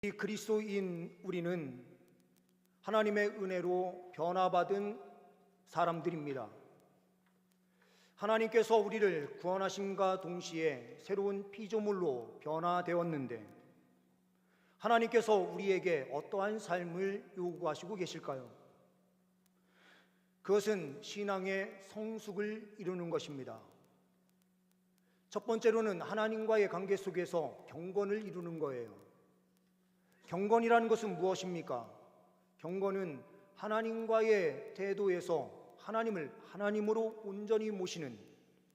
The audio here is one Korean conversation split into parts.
이 그리스도인 우리는 하나님의 은혜로 변화받은 사람들입니다. 하나님께서 우리를 구원하심과 동시에 새로운 피조물로 변화되었는데 하나님께서 우리에게 어떠한 삶을 요구하시고 계실까요? 그것은 신앙의 성숙을 이루는 것입니다. 첫 번째로는 하나님과의 관계 속에서 경건을 이루는 거예요. 경건이라는 것은 무엇입니까? 경건은 하나님과의 태도에서 하나님을 하나님으로 온전히 모시는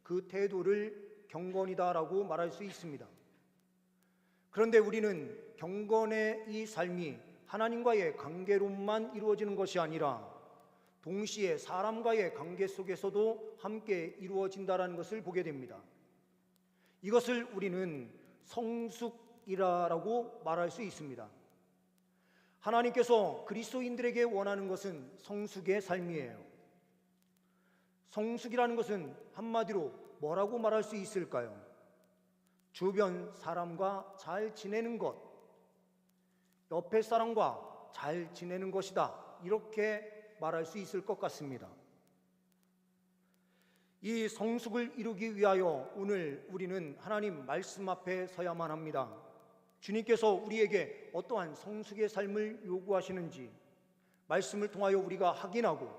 그 태도를 경건이다라고 말할 수 있습니다. 그런데 우리는 경건의 이 삶이 하나님과의 관계로만 이루어지는 것이 아니라 동시에 사람과의 관계 속에서도 함께 이루어진다는 것을 보게 됩니다. 이것을 우리는 성숙이라고 말할 수 있습니다. 하나님께서 그리스도인들에게 원하는 것은 성숙의 삶이에요. 성숙이라는 것은 한마디로 뭐라고 말할 수 있을까요? 주변 사람과 잘 지내는 것, 옆에 사람과 잘 지내는 것이다, 이렇게 말할 수 있을 것 같습니다. 이 성숙을 이루기 위하여 오늘 우리는 하나님 말씀 앞에 서야만 합니다. 주님께서 우리에게 어떠한 성숙의 삶을 요구하시는지 말씀을 통하여 우리가 확인하고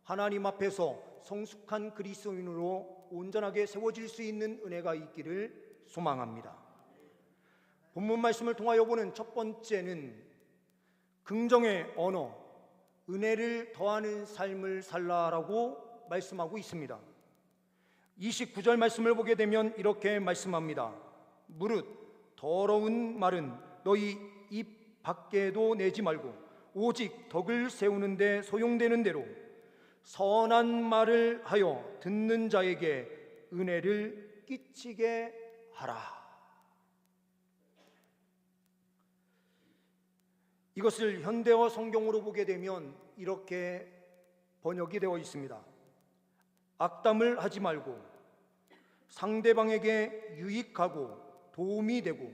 하나님 앞에서 성숙한 그리스도인으로 온전하게 세워질 수 있는 은혜가 있기를 소망합니다. 본문 말씀을 통하여 보는 첫 번째는 긍정의 언어, 은혜를 더하는 삶을 살라라고 말씀하고 있습니다. 29절 말씀을 보게 되면 이렇게 말씀합니다. 무릇 더러운 말은 너희 입 밖에도 내지 말고 오직 덕을 세우는 데 소용되는 대로 선한 말을 하여 듣는 자에게 은혜를 끼치게 하라. 이것을 현대어 성경으로 보게 되면 이렇게 번역이 되어 있습니다. 악담을 하지 말고 상대방에게 유익하고 도움이 되고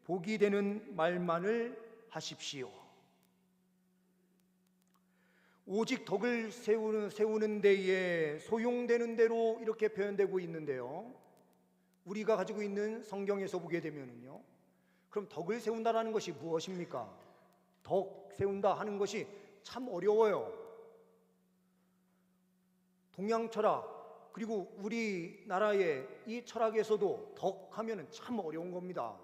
복이 되는 말만을 하십시오. 오직 덕을 세우는 데에 소용되는 대로 이렇게 표현되고 있는데요, 우리가 가지고 있는 성경에서 보게 되면요, 그럼 덕을 세운다라는 것이 무엇입니까? 덕 세운다 하는 것이 참 어려워요. 동양 철학, 그리고 우리나라의 이 철학에서도 덕 하면은 참 어려운 겁니다.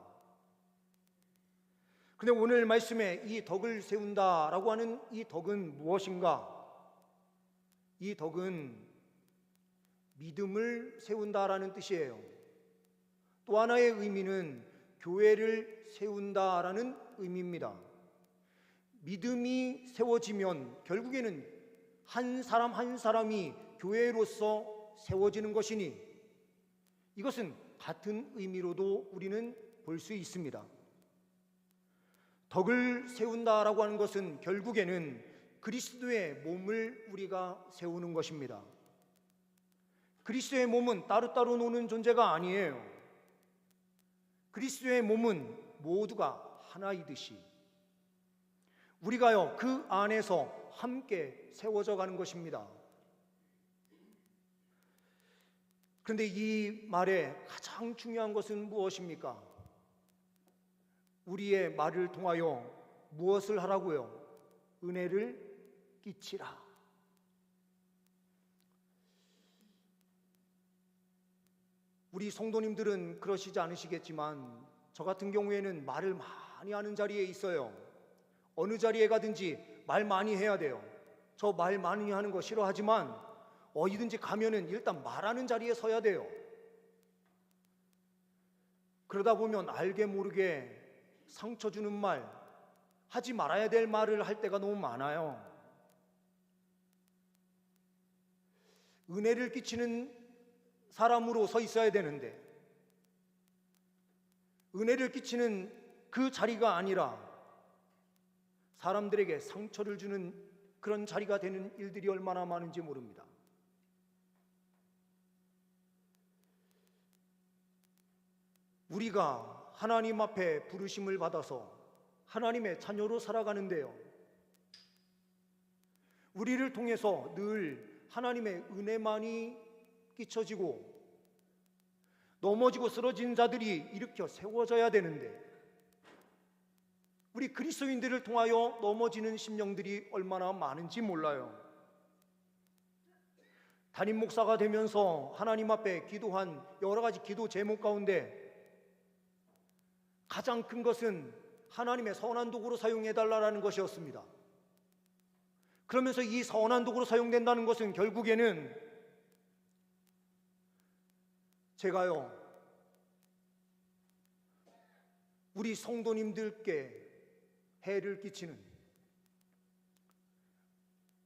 근데 오늘 말씀에 이 덕을 세운다라고 하는 이 덕은 무엇인가? 이 덕은 믿음을 세운다라는 뜻이에요. 또 하나의 의미는 교회를 세운다라는 의미입니다. 믿음이 세워지면 결국에는 한 사람 한 사람이 교회로서 세워지는 것이니 이것은 같은 의미로도 우리는 볼 수 있습니다. 덕을 세운다라고 하는 것은 결국에는 그리스도의 몸을 우리가 세우는 것입니다. 그리스도의 몸은 따로따로 노는 존재가 아니에요. 그리스도의 몸은 모두가 하나이듯이 우리가요 그 안에서 함께 세워져 가는 것입니다. 그런데 이 말에 가장 중요한 것은 무엇입니까? 우리의 말을 통하여 무엇을 하라고요? 은혜를 끼치라. 우리 성도님들은 그러시지 않으시겠지만 저 같은 경우에는 말을 많이 하는 자리에 있어요. 어느 자리에 가든지 말 많이 해야 돼요. 저 말 많이 하는 거 싫어하지만 어디든지 가면은 일단 말하는 자리에 서야 돼요. 그러다 보면 알게 모르게 상처 주는 말, 하지 말아야 될 말을 할 때가 너무 많아요. 은혜를 끼치는 사람으로 서 있어야 되는데 은혜를 끼치는 그 자리가 아니라 사람들에게 상처를 주는 그런 자리가 되는 일들이 얼마나 많은지 모릅니다. 우리가 하나님 앞에 부르심을 받아서 하나님의 자녀로 살아가는데요, 우리를 통해서 늘 하나님의 은혜만이 끼쳐지고 넘어지고 쓰러진 자들이 일으켜 세워져야 되는데, 우리 그리스도인들을 통하여 넘어지는 심령들이 얼마나 많은지 몰라요. 담임 목사가 되면서 하나님 앞에 기도한 여러 가지 기도 제목 가운데 가장 큰 것은 하나님의 선한 도구로 사용해달라는 것이었습니다. 그러면서 이 선한 도구로 사용된다는 것은 결국에는 제가요, 우리 성도님들께 해를 끼치는,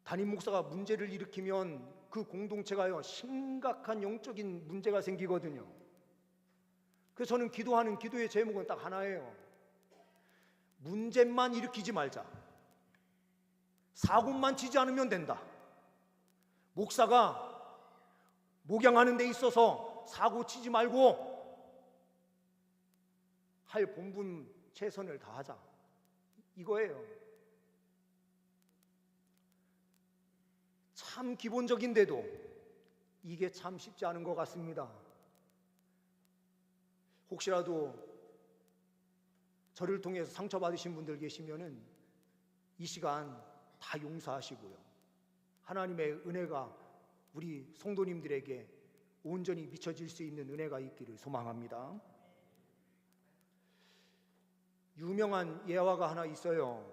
담임 목사가 문제를 일으키면 그 공동체가요 심각한 영적인 문제가 생기거든요. 그래서 저는 기도하는 기도의 제목은 딱 하나예요. 문제만 일으키지 말자. 사고만 치지 않으면 된다. 목사가 목양하는 데 있어서 사고 치지 말고 할 본분 최선을 다하자, 이거예요. 참 기본적인데도 이게 참 쉽지 않은 것 같습니다. 혹시라도 저를 통해서 상처받으신 분들 계시면은 이 시간 다 용서하시고요, 하나님의 은혜가 우리 성도님들에게 온전히 미쳐질 수 있는 은혜가 있기를 소망합니다. 유명한 예화가 하나 있어요.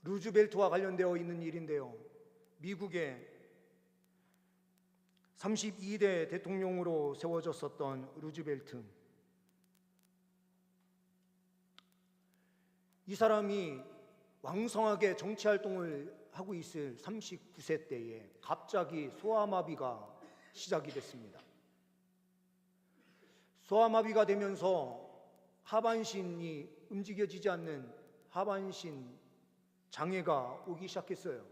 루즈벨트와 관련되어 있는 일인데요, 미국의 32대 대통령으로 세워졌었던 루즈벨트, 이 사람이 왕성하게 정치활동을 하고 있을 39세 때에 갑자기 소아마비가 시작이 됐습니다. 소아마비가 되면서 하반신이 움직여지지 않는 하반신 장애가 오기 시작했어요.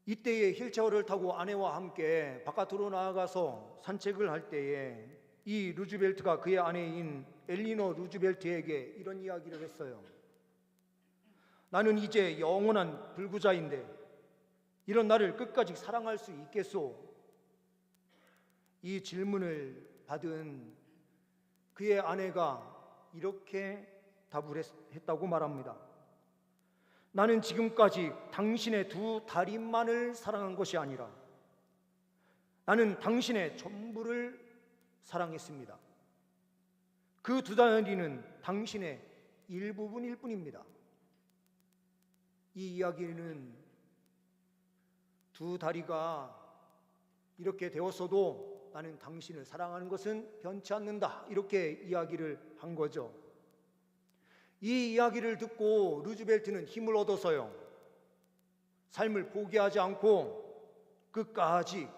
이때에 휠체어를 타고 아내와 함께 바깥으로 나아가서 산책을 할 때에 이 루즈벨트가 그의 아내인 엘리너 루즈벨트에게 이런 이야기를 했어요. 나는 이제 영원한 불구자인데 이런 나를 끝까지 사랑할 수 있겠소? 이 질문을 받은 그의 아내가 이렇게 답을 했다고 말합니다. 나는 지금까지 당신의 두 다리만을 사랑한 것이 아니라 나는 당신의 전부를 사랑했습니다. 그 두 다리는 당신의 일부분일 뿐입니다. 이 이야기는 두 다리가 이렇게 되었어도 나는 당신을 사랑하는 것은 변치 않는다, 이렇게 이야기를 한 거죠. 이 이야기를 듣고 루즈벨트는 힘을 얻어서요, 삶을 포기하지 않고 끝까지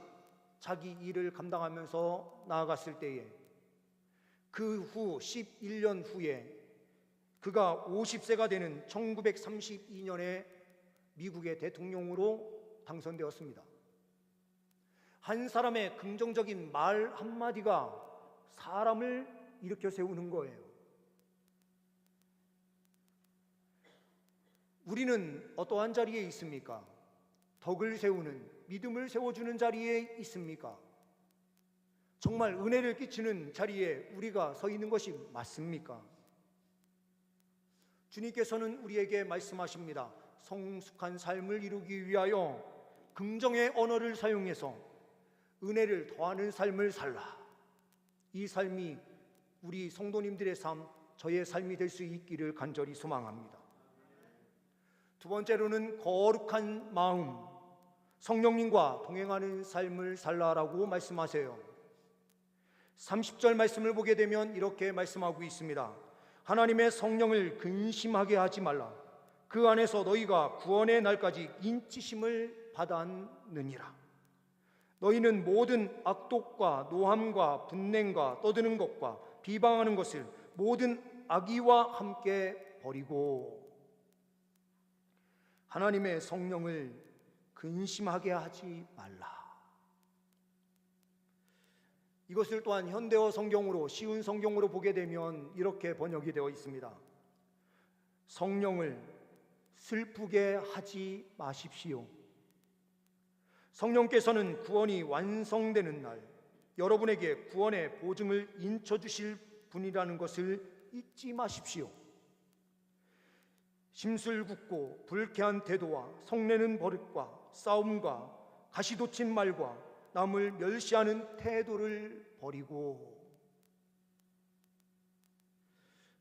자기 일을 감당하면서 나아갔을 때에 그 후 11년 후에 그가 50세가 되는 1932년에 미국의 대통령으로 당선되었습니다. 한 사람의 긍정적인 말 한마디가 사람을 일으켜 세우는 거예요. 우리는 어떠한 자리에 있습니까? 덕을 세우는, 믿음을 세워주는 자리에 있습니까? 정말 은혜를 끼치는 자리에 우리가 서 있는 것이 맞습니까? 주님께서는 우리에게 말씀하십니다. 성숙한 삶을 이루기 위하여 긍정의 언어를 사용해서 은혜를 더하는 삶을 살라. 이 삶이 우리 성도님들의 삶, 저의 삶이 될 수 있기를 간절히 소망합니다. 두 번째로는 거룩한 마음, 성령님과 동행하는 삶을 살라라고 말씀하세요. 30절 말씀을 보게 되면 이렇게 말씀하고 있습니다. 하나님의 성령을 근심하게 하지 말라. 그 안에서 너희가 구원의 날까지 인치심을 받았느니라. 너희는 모든 악독과 노함과 분냉과 떠드는 것과 비방하는 것을 모든 악의와 함께 버리고 하나님의 성령을 근심하게 하지 말라. 이것을 또한 현대어 성경으로, 쉬운 성경으로 보게 되면 이렇게 번역이 되어 있습니다. 성령을 슬프게 하지 마십시오. 성령께서는 구원이 완성되는 날 여러분에게 구원의 보증을 인쳐주실 분이라는 것을 잊지 마십시오. 심술궂고 불쾌한 태도와 성내는 버릇과 싸움과 가시돋친 말과 남을 멸시하는 태도를 버리고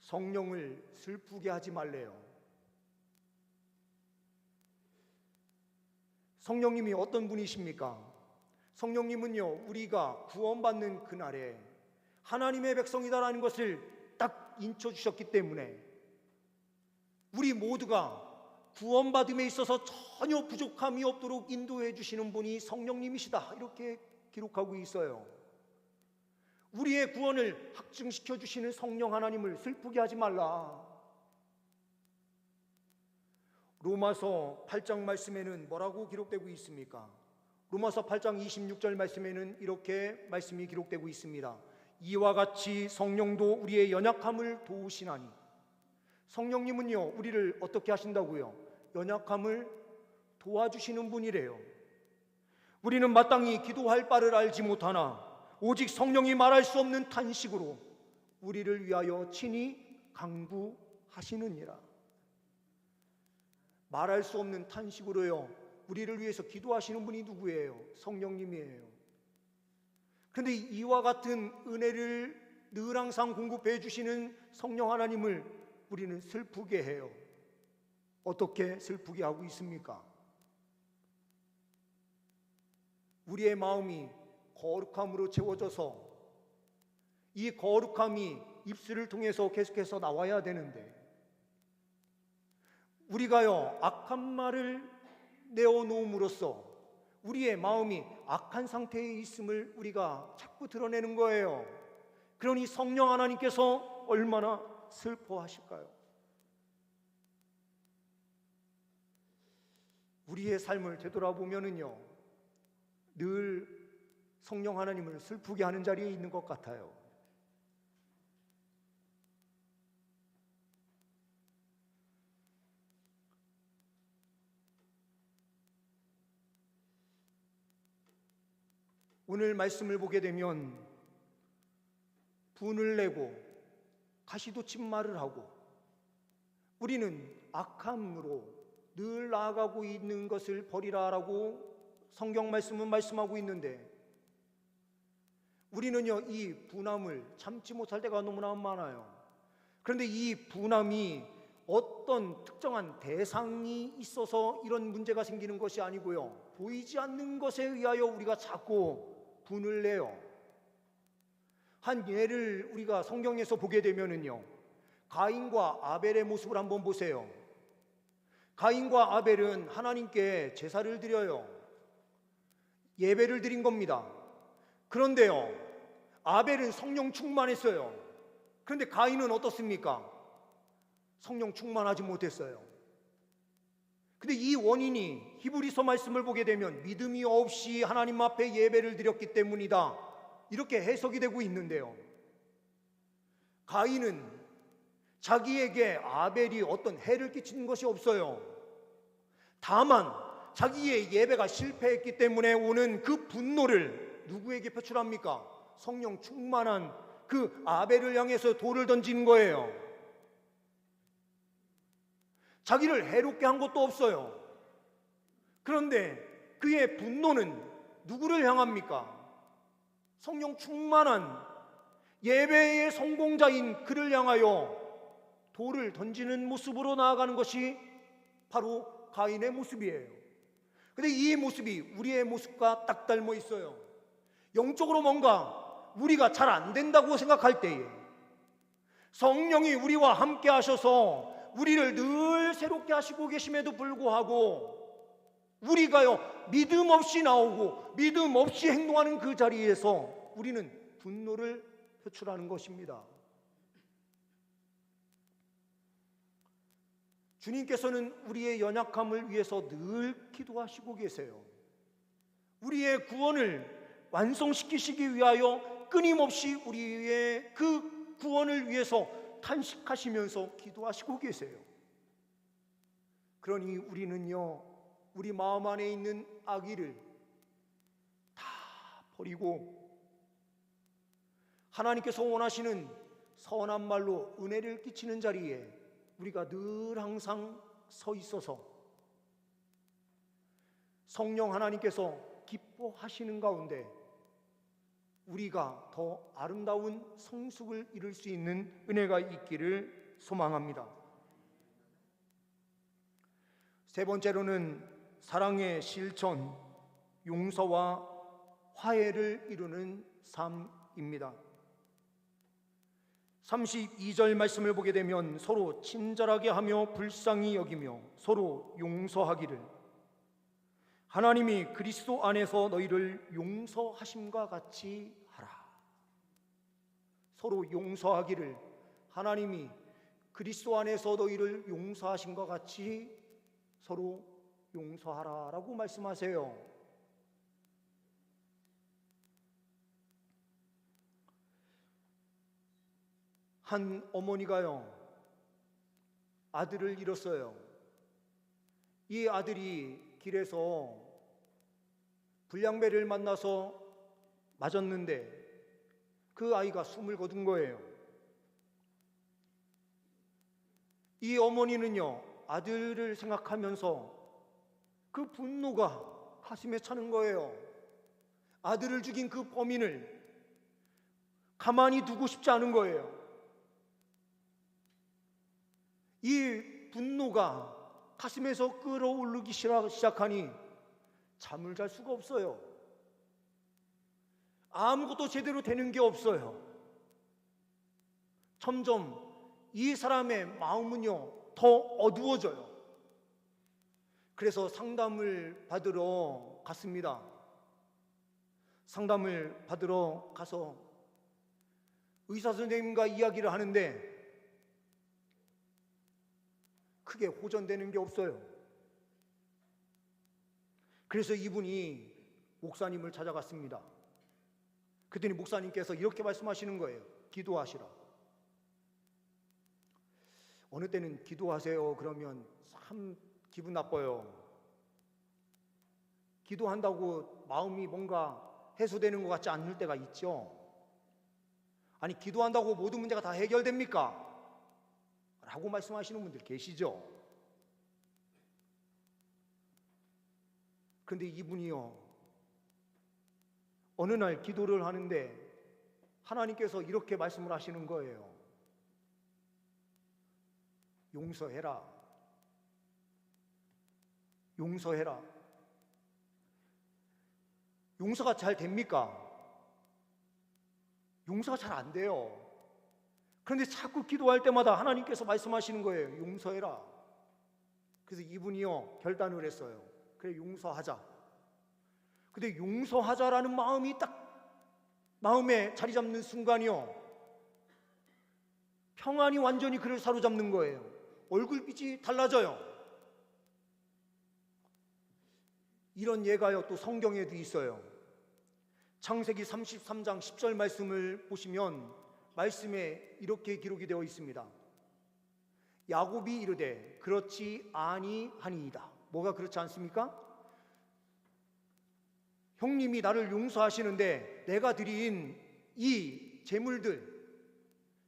성령을 슬프게 하지 말래요. 성령님이 어떤 분이십니까? 성령님은요, 우리가 구원받는 그날에 하나님의 백성이다라는 것을 딱 인쳐주셨기 때문에 우리 모두가 구원받음에 있어서 전혀 부족함이 없도록 인도해 주시는 분이 성령님이시다, 이렇게 기록하고 있어요. 우리의 구원을 확증시켜 주시는 성령 하나님을 슬프게 하지 말라. 로마서 8장 말씀에는 뭐라고 기록되고 있습니까? 로마서 8장 26절 말씀에는 이렇게 말씀이 기록되고 있습니다. 이와 같이 성령도 우리의 연약함을 도우시나니. 성령님은요, 우리를 어떻게 하신다고요? 연약함을 도와주시는 분이래요. 우리는 마땅히 기도할 바를 알지 못하나 오직 성령이 말할 수 없는 탄식으로 우리를 위하여 친히 간구하시느니라. 말할 수 없는 탄식으로요, 우리를 위해서 기도하시는 분이 누구예요? 성령님이에요. 그런데 이와 같은 은혜를 늘 항상 공급해 주시는 성령 하나님을 우리는 슬프게 해요. 어떻게 슬프게 하고 있습니까? 우리의 마음이 거룩함으로 채워져서 이 거룩함이 입술을 통해서 계속해서 나와야 되는데 우리가요, 악한 말을 내어놓음으로써 우리의 마음이 악한 상태에 있음을 우리가 자꾸 드러내는 거예요. 그러니 성령 하나님께서 얼마나 슬퍼하실까요? 우리의 삶을 되돌아보면은요, 늘 성령 하나님을 슬프게 하는 자리에 있는 것 같아요. 오늘 말씀을 보게 되면 분을 내고 가시돋친 말을 하고 우리는 악함으로 늘 나아가고 있는 것을 버리라라고 성경 말씀은 말씀하고 있는데 우리는요, 이 분함을 참지 못할 때가 너무나 많아요. 그런데 이 분함이 어떤 특정한 대상이 있어서 이런 문제가 생기는 것이 아니고요, 보이지 않는 것에 의하여 우리가 자꾸 분을 내요. 한 예를 우리가 성경에서 보게 되면은요, 가인과 아벨의 모습을 한번 보세요. 가인과 아벨은 하나님께 제사를 드려요. 예배를 드린 겁니다. 그런데요, 아벨은 성령 충만했어요. 그런데 가인은 어떻습니까? 성령 충만하지 못했어요. 근데 이 원인이 히브리서 말씀을 보게 되면 믿음이 없이 하나님 앞에 예배를 드렸기 때문이다, 이렇게 해석이 되고 있는데요, 가인은 자기에게 아벨이 어떤 해를 끼친 것이 없어요. 다만 자기의 예배가 실패했기 때문에 오는 그 분노를 누구에게 표출합니까? 성령 충만한 그 아벨을 향해서 돌을 던지는 거예요. 자기를 해롭게 한 것도 없어요. 그런데 그의 분노는 누구를 향합니까? 성령 충만한 예배의 성공자인 그를 향하여 돌을 던지는 모습으로 나아가는 것이 바로 가인의 모습이에요. 근데 이 모습이 우리의 모습과 딱 닮아 있어요. 영적으로 뭔가 우리가 잘 안 된다고 생각할 때에 성령이 우리와 함께 하셔서 우리를 늘 새롭게 하시고 계심에도 불구하고 우리가요, 믿음 없이 나오고 믿음 없이 행동하는 그 자리에서 우리는 분노를 표출하는 것입니다. 주님께서는 우리의 연약함을 위해서 늘 기도하시고 계세요. 우리의 구원을 완성시키시기 위하여 끊임없이 우리의 그 구원을 위해서 탄식하시면서 기도하시고 계세요. 그러니 우리는요, 우리 마음 안에 있는 악의를 다 버리고 하나님께서 원하시는 선한 말로 은혜를 끼치는 자리에 우리가 늘 항상 서 있어서 성령 하나님께서 기뻐하시는 가운데 우리가 더 아름다운 성숙을 이룰 수 있는 은혜가 있기를 소망합니다. 세 번째로는 사랑의 실천, 용서와 화해를 이루는 삶입니다. 32절 말씀을 보게 되면 서로 친절하게 하며 불쌍히 여기며 서로 용서하기를, 하나님이 그리스도 안에서 너희를 용서하심과 같이 하라. 서로 용서하기를, 하나님이 그리스도 안에서 너희를 용서하심과 같이 서로 용서하라라고 말씀하세요. 한 어머니가요, 아들을 잃었어요. 이 아들이 길에서 불량배를 만나서 맞았는데 그 아이가 숨을 거둔 거예요. 이 어머니는요, 아들을 생각하면서 그 분노가 가슴에 차는 거예요. 아들을 죽인 그 범인을 가만히 두고 싶지 않은 거예요. 이 분노가 가슴에서 끓어오르기 시작하니 잠을 잘 수가 없어요. 아무것도 제대로 되는 게 없어요. 점점 이 사람의 마음은요, 더 어두워져요. 그래서 상담을 받으러 갔습니다. 상담을 받으러 가서 의사 선생님과 이야기를 하는데 크게 호전되는 게 없어요. 그래서 이분이 목사님을 찾아갔습니다. 그랬더니 목사님께서 이렇게 말씀하시는 거예요. 기도하시라. 어느 때는 기도하세요 그러면 참 기분 나빠요. 기도한다고 마음이 뭔가 해소되는 것 같지 않을 때가 있죠. 아니, 기도한다고 모든 문제가 다 해결됩니까? 라고 말씀하시는 분들 계시죠. 그런데 이분이요, 어느 날 기도를 하는데 하나님께서 이렇게 말씀을 하시는 거예요. 용서해라. 용서해라. 용서가 잘 됩니까? 용서가 잘 안 돼요. 그런데 자꾸 기도할 때마다 하나님께서 말씀하시는 거예요. 용서해라. 그래서 이분이요, 결단을 했어요. 그래, 용서하자. 근데 용서하자라는 마음이 딱 마음에 자리 잡는 순간이요, 평안이 완전히 그를 사로잡는 거예요. 얼굴빛이 달라져요. 이런 예가요, 또 성경에도 있어요. 창세기 33장 10절 말씀을 보시면 말씀에 이렇게 기록이 되어 있습니다. 야곱이 이르되 그렇지 아니하니이다. 뭐가 그렇지 않습니까? 형님이 나를 용서하시는데 내가 드린 이 제물들,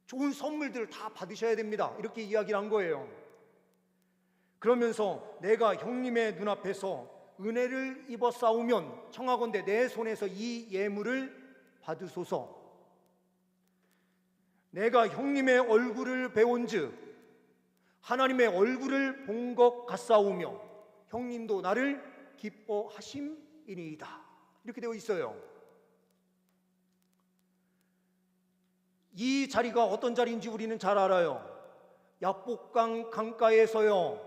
좋은 선물들을 다 받으셔야 됩니다. 이렇게 이야기를 한 거예요. 그러면서 내가 형님의 눈앞에서 은혜를 입어 싸우면 청하건대 내 손에서 이 예물을 받으소서. 내가 형님의 얼굴을 배운즉 하나님의 얼굴을 본 것 같사오며 형님도 나를 기뻐하심이니이다. 이렇게 되어 있어요. 이 자리가 어떤 자리인지 우리는 잘 알아요. 야복강 강가에서요,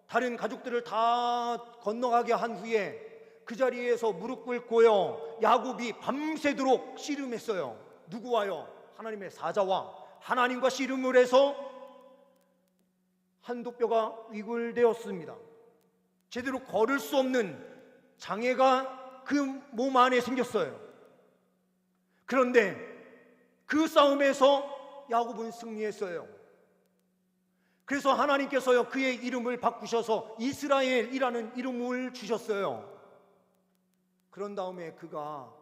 다른 가족들을 다 건너가게 한 후에 그 자리에서 무릎 꿇고요, 야곱이 밤새도록 씨름했어요. 누구와요? 하나님의 사자와. 하나님과 씨름을 해서 한두 뼈가 위골되었습니다. 제대로 걸을 수 없는 장애가 그 몸 안에 생겼어요. 그런데 그 싸움에서 야곱은 승리했어요. 그래서 하나님께서요 그의 이름을 바꾸셔서 이스라엘이라는 이름을 주셨어요. 그런 다음에 그가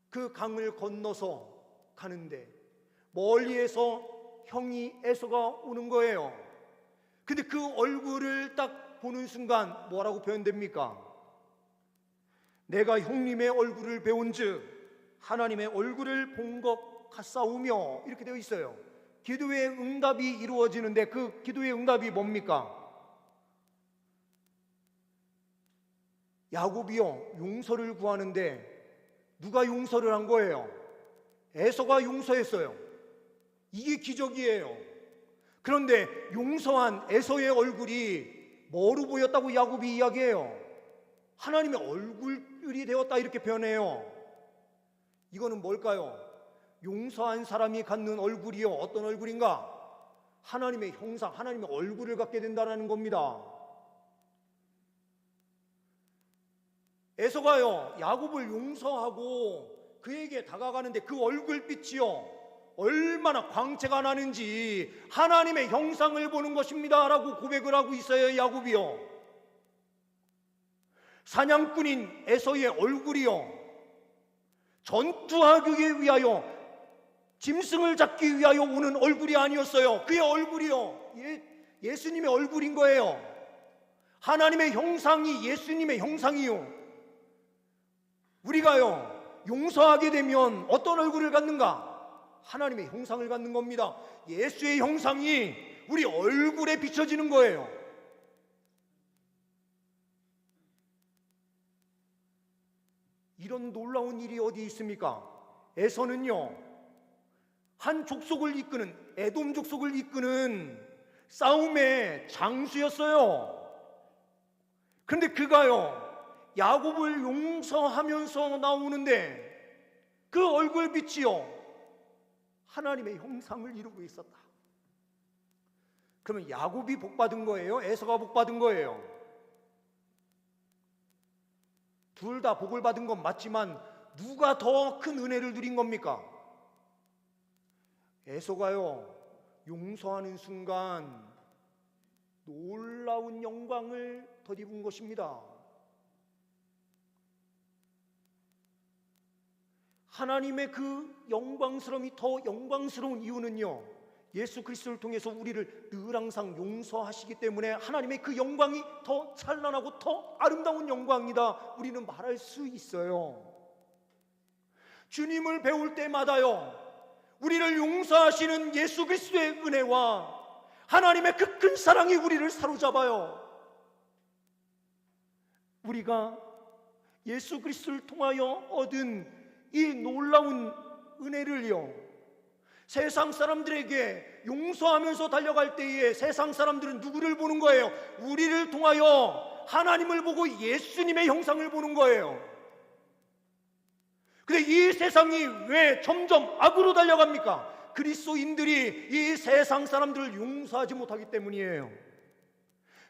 그 강을 건너서 가는데 멀리에서 형이 에서가 오는 거예요. 근데 그 얼굴을 딱 보는 순간 뭐라고 표현됩니까? 내가 형님의 얼굴을 배운즉 하나님의 얼굴을 본 것 같사오며, 이렇게 되어 있어요. 기도의 응답이 이루어지는데 그 기도의 응답이 뭡니까? 야곱이요 용서를 구하는데 누가 용서를 한 거예요? 에서가 용서했어요. 이게 기적이에요. 그런데 용서한 에서의 얼굴이 뭐로 보였다고 야곱이 이야기해요? 하나님의 얼굴이 되었다, 이렇게 표현해요. 이거는 뭘까요? 용서한 사람이 갖는 얼굴이요 어떤 얼굴인가? 하나님의 형상, 하나님의 얼굴을 갖게 된다는 겁니다. 에서가요 야곱을 용서하고 그에게 다가가는데 그 얼굴빛이요 얼마나 광채가 나는지 하나님의 형상을 보는 것입니다 라고 고백을 하고 있어요. 야곱이요 사냥꾼인 에서의 얼굴이요 전투하기 위하여 짐승을 잡기 위하여 오는 얼굴이 아니었어요. 그의 얼굴이요 예수님의 얼굴인 거예요. 하나님의 형상이 예수님의 형상이요. 우리가요 용서하게 되면 어떤 얼굴을 갖는가? 하나님의 형상을 갖는 겁니다. 예수의 형상이 우리 얼굴에 비춰지는 거예요. 이런 놀라운 일이 어디 있습니까? 에서는요 한 족속을 이끄는, 에돔 족속을 이끄는 싸움의 장수였어요. 그런데 그가요 야곱을 용서하면서 나오는데 그 얼굴빛이요 하나님의 형상을 이루고 있었다. 그러면 야곱이 복받은 거예요? 에서가 복받은 거예요? 둘 다 복을 받은 건 맞지만 누가 더 큰 은혜를 누린 겁니까? 에서가요 용서하는 순간 놀라운 영광을 덧입은 것입니다. 하나님의 그 영광스러움이 더 영광스러운 이유는요 예수 그리스도를 통해서 우리를 늘 항상 용서하시기 때문에 하나님의 그 영광이 더 찬란하고 더 아름다운 영광이다 우리는 말할 수 있어요. 주님을 배울 때마다요 우리를 용서하시는 예수 그리스도의 은혜와 하나님의 그 큰 사랑이 우리를 사로잡아요. 우리가 예수 그리스도를 통하여 얻은 이 놀라운 은혜를요 세상 사람들에게 용서하면서 달려갈 때에 세상 사람들은 누구를 보는 거예요? 우리를 통하여 하나님을 보고 예수님의 형상을 보는 거예요. 근데 이 세상이 왜 점점 악으로 달려갑니까? 그리스도인들이 이 세상 사람들을 용서하지 못하기 때문이에요.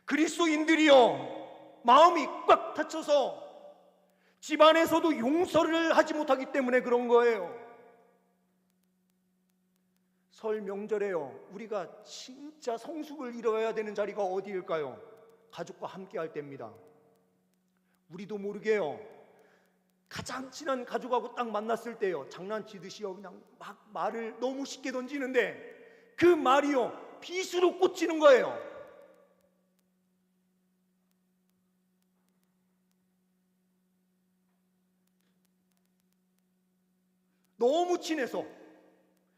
그리스도인들이요 마음이 꽉 닫혀서 집안에서도 용서를 하지 못하기 때문에 그런 거예요. 설 명절에요 우리가 진짜 성숙을 이뤄야 되는 자리가 어디일까요? 가족과 함께 할 때입니다. 우리도 모르게요 가장 친한 가족하고 딱 만났을 때요 장난치듯이요 그냥 막 말을 너무 쉽게 던지는데 그 말이요 빗으로 꽂히는 거예요. 너무 친해서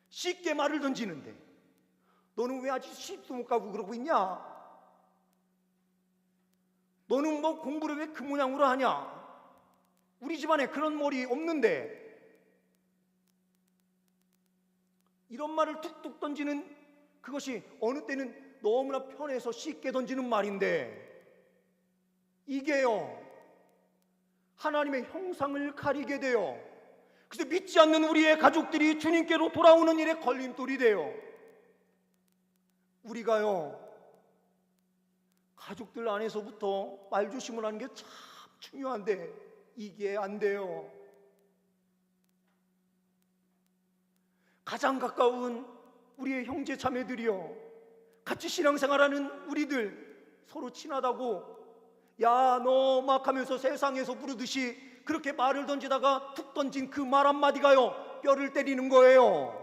쉽게 말을 던지는데 너는 왜 아직 시집도 못 가고 그러고 있냐? 너는 뭐 공부를 왜 그 모양으로 하냐? 우리 집안에 그런 머리 없는데, 이런 말을 툭툭 던지는 그것이 어느 때는 너무나 편해서 쉽게 던지는 말인데 이게요 하나님의 형상을 가리게 돼요. 그래서 믿지 않는 우리의 가족들이 주님께로 돌아오는 일에 걸림돌이 돼요. 우리가요 가족들 안에서부터 말조심을 하는 게 참 중요한데 이게 안 돼요. 가장 가까운 우리의 형제 자매들이여, 같이 신앙생활하는 우리들, 서로 친하다고 야 너 막 하면서 세상에서 부르듯이 그렇게 말을 던지다가 툭 던진 그 말 한마디가요 뼈를 때리는 거예요.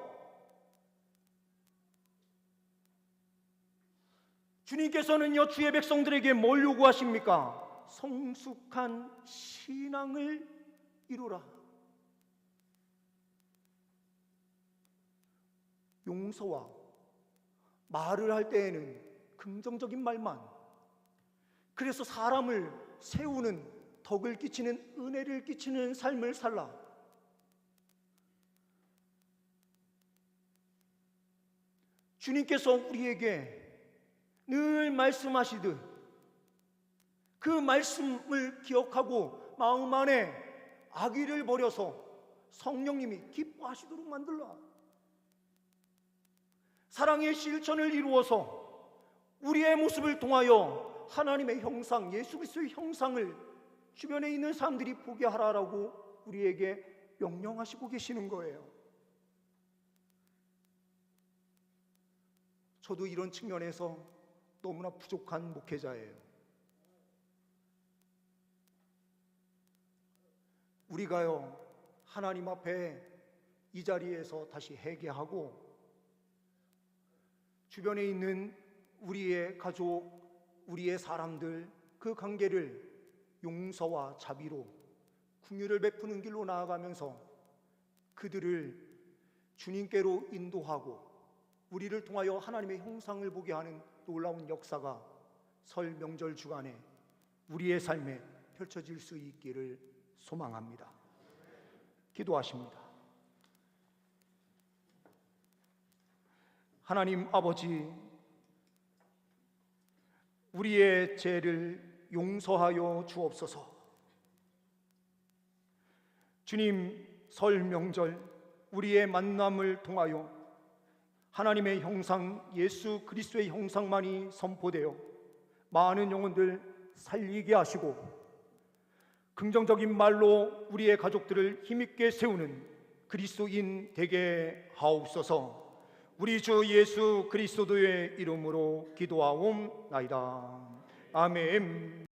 주님께서는요 주의 백성들에게 뭘 요구하십니까? 성숙한 신앙을 이루라. 용서와 말을 할 때에는 긍정적인 말만, 그래서 사람을 세우는, 덕을 끼치는, 은혜를 끼치는 삶을 살라. 주님께서 우리에게 늘 말씀하시듯 그 말씀을 기억하고 마음 안에 악의를 버려서 성령님이 기뻐하시도록 만들라. 사랑의 실천을 이루어서 우리의 모습을 통하여 하나님의 형상, 예수 그리스도의 형상을 주변에 있는 사람들이 보게 하라라고 우리에게 명령하시고 계시는 거예요. 저도 이런 측면에서 너무나 부족한 목회자예요. 우리가요 하나님 앞에 이 자리에서 다시 회개하고 주변에 있는 우리의 가족, 우리의 사람들, 그 관계를 용서와 자비로 긍휼을 베푸는 길로 나아가면서 그들을 주님께로 인도하고 우리를 통하여 하나님의 형상을 보게 하는 놀라운 역사가 설 명절 주간에 우리의 삶에 펼쳐질 수 있기를 소망합니다. 기도하십니다. 하나님 아버지, 우리의 죄를 용서하여 주옵소서. 주님, 설 명절 우리의 만남을 통하여 하나님의 형상, 예수 그리스도의 형상만이 선포되어 많은 영혼들 살리게 하시고 긍정적인 말로 우리의 가족들을 힘있게 세우는 그리스도인 되게 하옵소서. 우리 주 예수 그리스도의 이름으로 기도하옵나이다. 아멘.